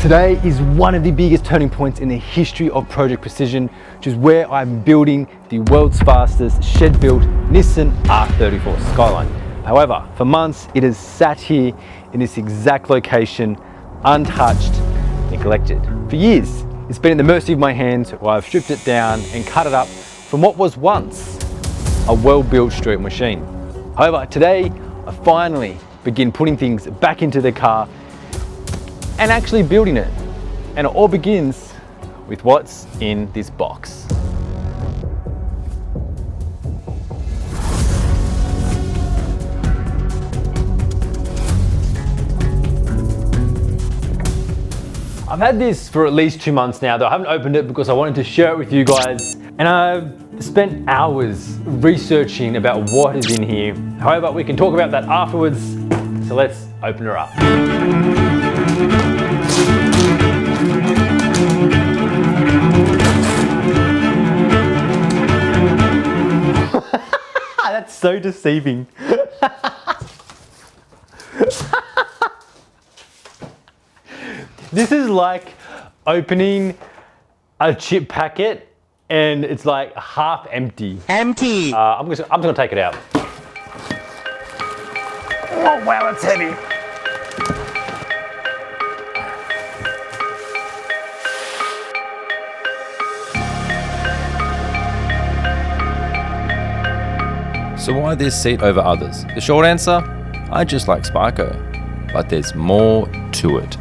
Today is one of the biggest turning points in the history of Project Precision, which is where I'm building the world's fastest shed-built Nissan R34 Skyline. However, for months it has sat here in this exact location, untouched, neglected. For years, it's been at the mercy of my hands where I've stripped it down and cut it up from what was once a well-built street machine. However, today I finally begin putting things back into the car and actually building it. And it all begins with what's in this box. I've had this for at least 2 months now, though I haven't opened it because I wanted to share it with you guys. And I've spent hours researching about what is in here. However, we can talk about that afterwards. So let's open her up. That's so deceiving. This is like opening a chip packet and it's like half empty. Empty. I'm just gonna take it out. Oh wow, that's heavy. So why this seat over others? The short answer, I just like Sparko, but there's more to it.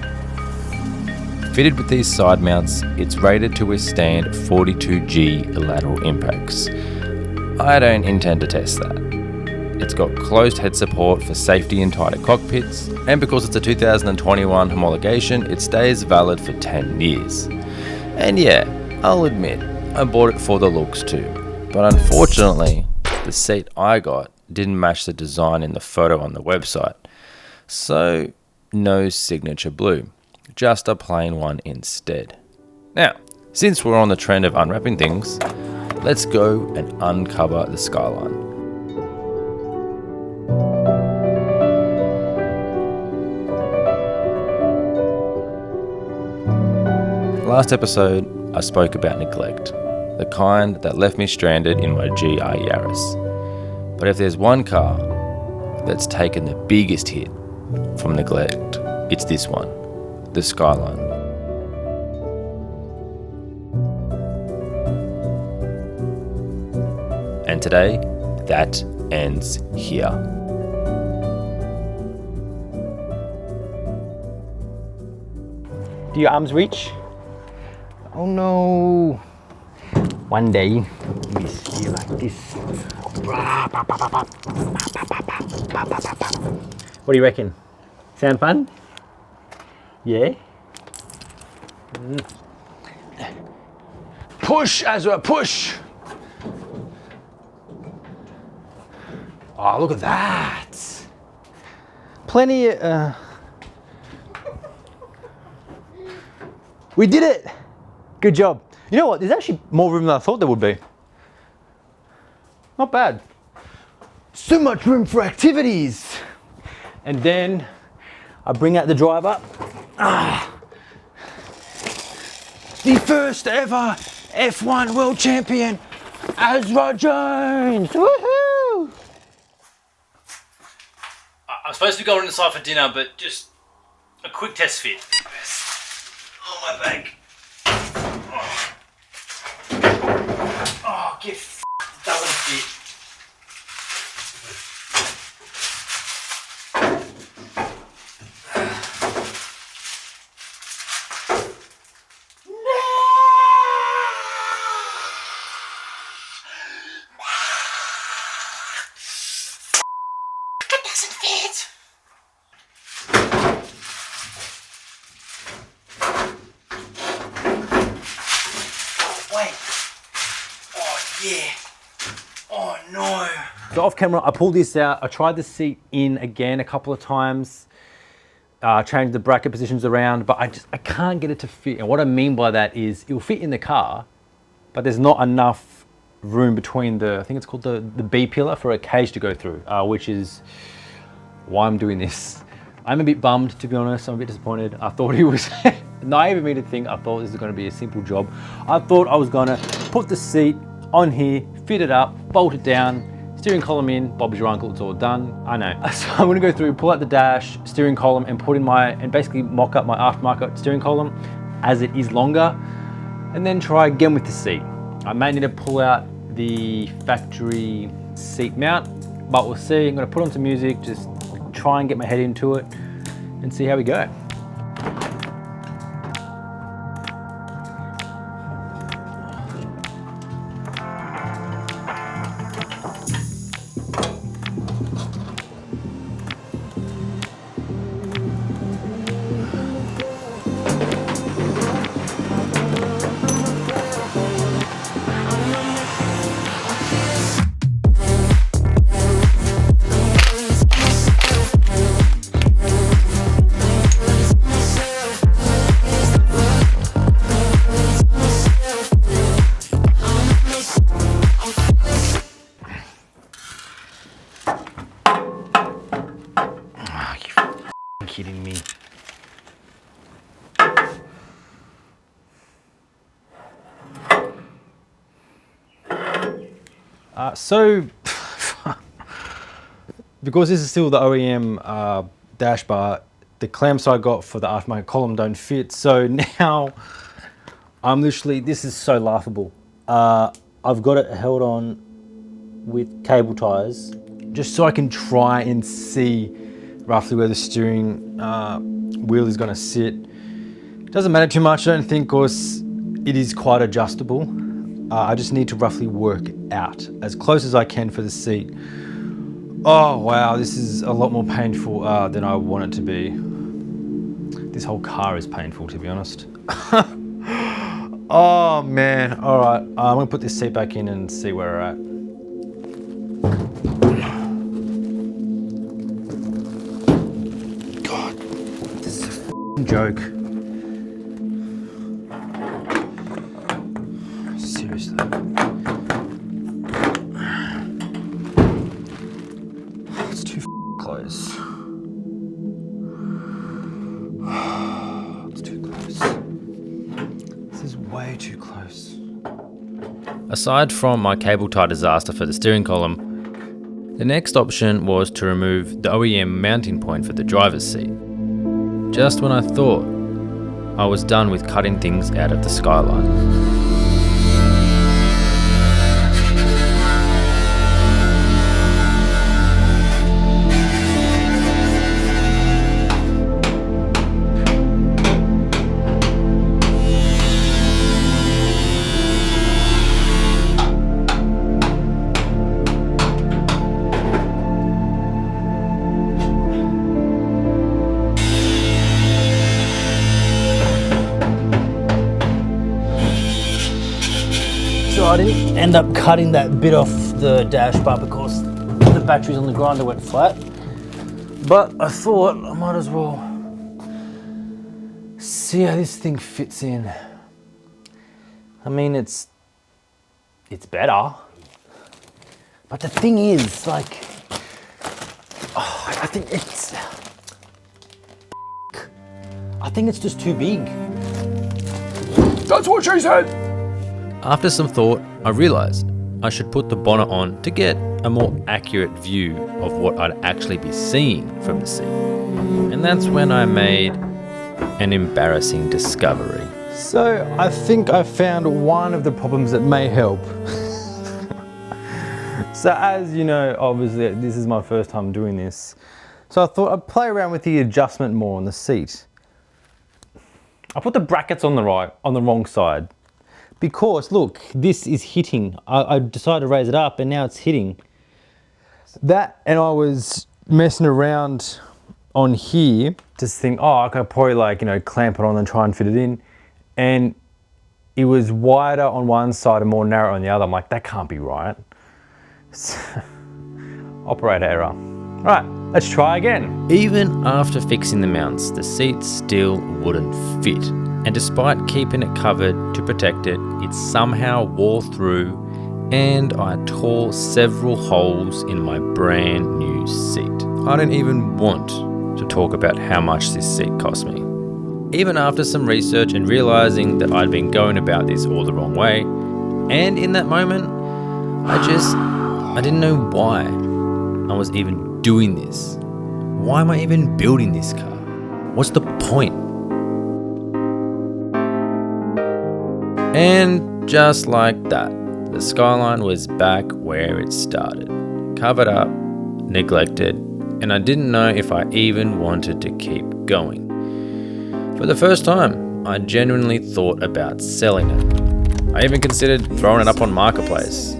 Fitted with these side mounts, it's rated to withstand 42G lateral impacts. I don't intend to test that. It's got closed head support for safety in tighter cockpits, and because it's a 2021 homologation, it stays valid for 10 years. And yeah, I'll admit, I bought it for the looks too, but unfortunately, the seat I got didn't match the design in the photo on the website. So, no signature blue, just a plain one instead. Now, since we're on the trend of unwrapping things, let's go and uncover the Skyline. Last episode, I spoke about neglect, the kind that left me stranded in my GR Yaris. But if there's one car that's taken the biggest hit from neglect, it's this one, the Skyline. And today, that ends here. Do your arms reach? Oh no. One day, this here like this. What do you reckon? Sound fun? Yeah? Push, Azra, push! Oh, look at that! Plenty of... We did it! Good job. You know what? There's actually more room than I thought there would be. Not bad. So much room for activities. And then I bring out the driver. The first ever F1 world champion, Azra Jones. Woohoo! I'm supposed to be going inside for dinner, but just a quick test fit. Oh, my bag. Oh, get f***ed, doesn't fit. It doesn't fit. Yeah. Oh no. So off camera, I pulled this out. I tried the seat in again a couple of times, changed the bracket positions around, but I can't get it to fit. And what I mean by that is it'll fit in the car, but there's not enough room between the, I think it's called the B pillar for a cage to go through, which is why I'm doing this. I'm a bit bummed, to be honest. I'm a bit disappointed. I thought it was naive of me to think I thought this was going to be a simple job. I thought I was going to put the seat on here, fit it up, bolt it down, steering column in, Bob's your uncle, it's all done. I know. So I'm going to go through, pull out the dash, steering column, and put in and basically mock up my aftermarket steering column as it is longer, and then try again with the seat. I may need to pull out the factory seat mount, but we'll see. I'm going to put on some music, just try and get my head into it and see how we go. Kidding me. So because this is still the OEM dash bar, the clamps I got for the aftermarket column don't fit. So now I'm literally, this is so laughable. I've got it held on with cable ties just so I can try and see roughly where the steering wheel is going to sit. Doesn't matter too much, I don't think, because it is quite adjustable. I just need to roughly work out as close as I can for the seat. Oh wow, this is a lot more painful than I want it to be. This whole car is painful, to be honest. Oh man, all right. I'm gonna put this seat back in and see where we're at. God, this is a f***ing joke. Seriously. It's too close. It's too close. This is way too close. Aside from my cable tie disaster for the steering column, the next option was to remove the OEM mounting point for the driver's seat. Just when I thought I was done with cutting things out of the skyline. I didn't end up cutting that bit off the dash bar because the batteries on the grinder went flat. But I thought I might as well see how this thing fits in. I mean, it's better. But the thing is, like, I think it's just too big. That's what she said! After some thought, I realised I should put the bonnet on to get a more accurate view of what I'd actually be seeing from the seat. And that's when I made an embarrassing discovery. So I think I found one of the problems that may help. So as you know, obviously this is my first time doing this. So I thought I'd play around with the adjustment more on the seat. I put the brackets on the wrong side. Because look, this is hitting. I decided to raise it up and now it's hitting. That, and I was messing around on here, just think, oh, I could probably, like, you know, clamp it on and try and fit it in. And it was wider on one side and more narrow on the other. I'm like, that can't be right. Operator error. Right, let's try again. Even after fixing the mounts, the seat still wouldn't fit. And despite keeping it covered to protect it, it somehow wore through and I tore several holes in my brand new seat. I don't even want to talk about how much this seat cost me. even after some research and realizing that I'd been going about this all the wrong way. And in that moment, I didn't know why I was even doing this. Why am I even building this car? What's the point? And just like that, the Skyline was back where it started. Covered up, neglected, and I didn't know if I even wanted to keep going. For the first time, I genuinely thought about selling it. I even considered throwing it up on Marketplace.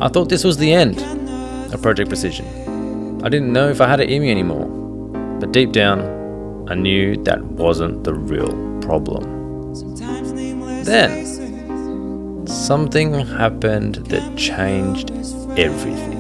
I thought this was the end of Project Precision. I didn't know if I had it in me anymore, but deep down, I knew that wasn't the real problem. Then, something happened that changed everything.